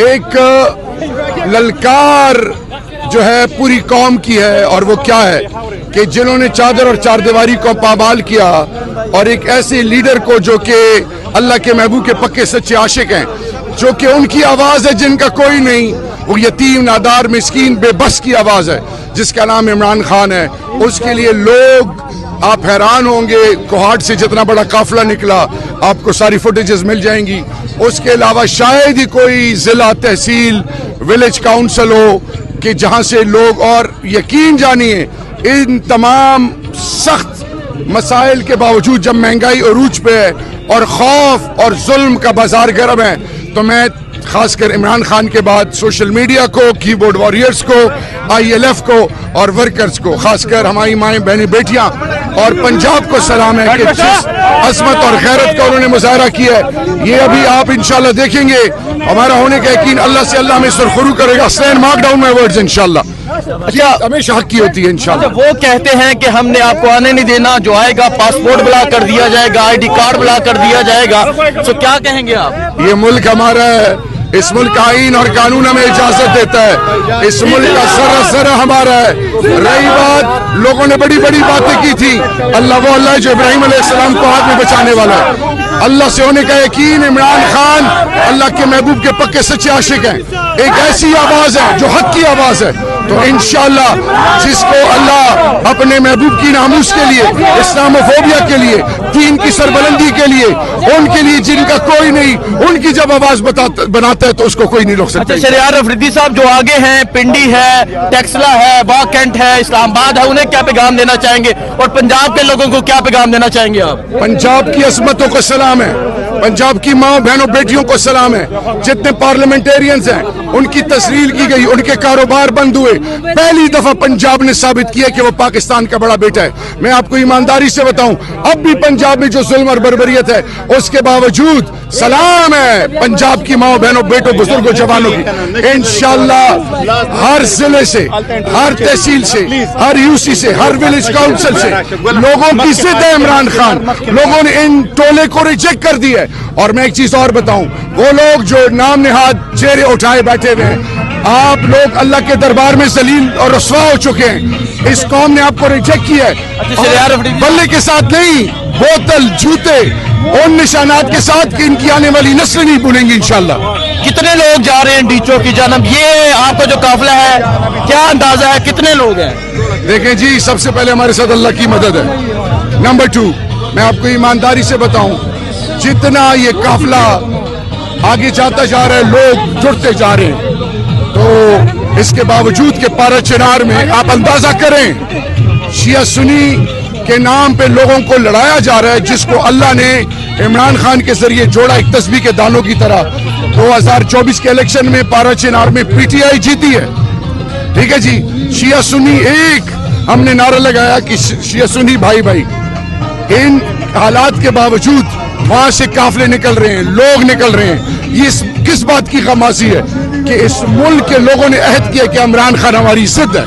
ایک للکار جو ہے پوری قوم کی ہے، اور وہ کیا ہے کہ جنہوں نے چادر اور چار دیواری کو پامال کیا، اور ایک ایسے لیڈر کو جو کہ اللہ کے محبوب کے پکے سچے عاشق ہیں، جو کہ ان کی آواز ہے جن کا کوئی نہیں، وہ یتیم نادار مسکین بے بس کی آواز ہے، جس کا نام عمران خان ہے۔ اس کے لیے لوگ آپ حیران ہوں گے، کوہاٹ سے جتنا بڑا قافلہ نکلا، آپ کو ساری فوٹیجز مل جائیں گی۔ اس کے علاوہ شاید ہی کوئی ضلع، تحصیل، ولیج کاؤنسل ہو کہ جہاں سے لوگ، اور یقین جانیے ان تمام سخت مسائل کے باوجود جب مہنگائی عروج پہ ہے اور خوف اور ظلم کا بازار گرم ہے، تو میں خاص کر عمران خان کے بعد سوشل میڈیا کو، کی بورڈ واریئرز کو، ILF کو اور ورکرز کو، خاص کر ہماری مائیں بہنیں بیٹیاں اور پنجاب کو سلام ہے کہ جس عظمت اور غیرت کا انہوں نے مظاہرہ کیا ہے، یہ ابھی آپ انشاءاللہ دیکھیں گے۔ ہمارا ہونے کا یقین اللہ سے اللہ میں سرخرو کرے گا۔ سٹینڈ مارک ڈاؤن مائی ورڈز انشاءاللہ۔ ہمیشہ حق کی ہوتی ہے انشاءاللہ۔ وہ کہتے ہیں کہ ہم نے آپ کو آنے نہیں دینا، جو آئے گا پاسپورٹ بلا کر دیا جائے گا، ID کارڈ بلا کر دیا جائے گا، تو کیا کہیں گے آپ؟ یہ ملک ہمارا ہے، اس ملک کا آئین اور قانون ہمیں اجازت دیتا ہے، اس ملک کا سرا ہمارا ہے۔ رہی بات، لوگوں نے بڑی بڑی باتیں کی تھی، اللہ وہ اللہ جو ابراہیم علیہ السلام کو ہاتھ میں بچانے والا ہے۔ اللہ سے ہونے کا یقین، عمران خان اللہ کے محبوب کے پکے سچے عاشق ہیں، ایک ایسی آواز ہے جو حق کی آواز ہے۔ تو انشاءاللہ جس کو اللہ اپنے محبوب کی ناموس کے لیے، اسلاموفوبیا کے لیے، دین کی سربلندی کے لیے، ان کے لیے جن کا کوئی نہیں، ان کی جب آواز بناتا ہے تو اس کو کوئی نہیں روک سکتا۔ شہریار افریدی صاحب جو آگے ہیں، پنڈی ہے، ٹیکسلا ہے، واہ کینٹ ہے، اسلام آباد ہے، انہیں کیا پیغام دینا چاہیں گے، اور پنجاب کے لوگوں کو کیا پیغام دینا چاہیں گے آپ؟ پنجاب کی عظمتوں کو سلام ہے، پنجاب کی ماں بہنوں بیٹیوں کو سلام ہے۔ جتنے پارلیمنٹیرینز ہیں ان کی تسلیل کی گئی، ان کے کاروبار بند ہوئے۔ پہلی دفعہ پنجاب نے ثابت کیا کہ وہ پاکستان کا بڑا بیٹا ہے۔ میں آپ کو ایمانداری سے بتاؤں، اب بھی پنجاب میں جو ظلم اور بربریت ہے، اس کے باوجود سلام ہے پنجاب کی ماں بہنوں بیٹوں بزرگوں جوانوں کی۔ انشاءاللہ ہر ضلع سے، ہر تحصیل سے، ہر UC سے، ہر ولیج کاؤنسل سے لوگوں کی ضد ہے عمران خان، لوگوں نے ان ٹولے کو ریجیکٹ کر دیا ہے۔ اور میں ایک چیز اور بتاؤں، وہ لوگ جو نام نہاد چہرے اٹھائے بیٹھے ہوئے ہیں، آپ لوگ اللہ کے دربار میں ذلیل اور رسوا ہو چکے ہیں۔ اس قوم نے آپ کو ریجیکٹ کیا ہے، بلے کے ساتھ نہیں، بوتل، جوتے، ان نشانات کے ساتھ کہ ان کی آنے والی نسلیں نہیں بھولیں گی انشاءاللہ۔ کتنے لوگ جا رہے ہیں ڈیچو کی جانب؟ یہ آپ کا جو قافلہ ہے، کیا اندازہ ہے کتنے لوگ ہیں؟ دیکھیں جی، سب سے پہلے ہمارے ساتھ اللہ کی مدد ہے۔ نمبر 2، میں آپ کو ایمانداری سے بتاؤں، جتنا یہ قافلہ آگے جاتا جا رہا ہے، لوگ جڑتے جا رہے ہیں، تو اس کے باوجود کہ پارا چنار میں آپ اندازہ کریں، شیعہ سنی کے نام پہ لوگوں کو لڑایا جا رہا ہے، جس کو اللہ نے عمران خان کے ذریعے جوڑا ایک تسبیح کے دانوں کی طرح۔ 2024 کے الیکشن میں پارا چنار میں PTI جیتی ہے، ٹھیک ہے جی۔ شیعہ سنی ایک ہم نے نعرہ لگایا کہ شیعہ سنی بھائی بھائی، ان حالات کے باوجود وہاں سے قافلے نکل رہے ہیں، لوگ نکل رہے ہیں۔ یہ کس بات کی خاموشی ہے کہ اس ملک کے لوگوں نے عہد کیا کہ عمران خان ہماری ضد ہے۔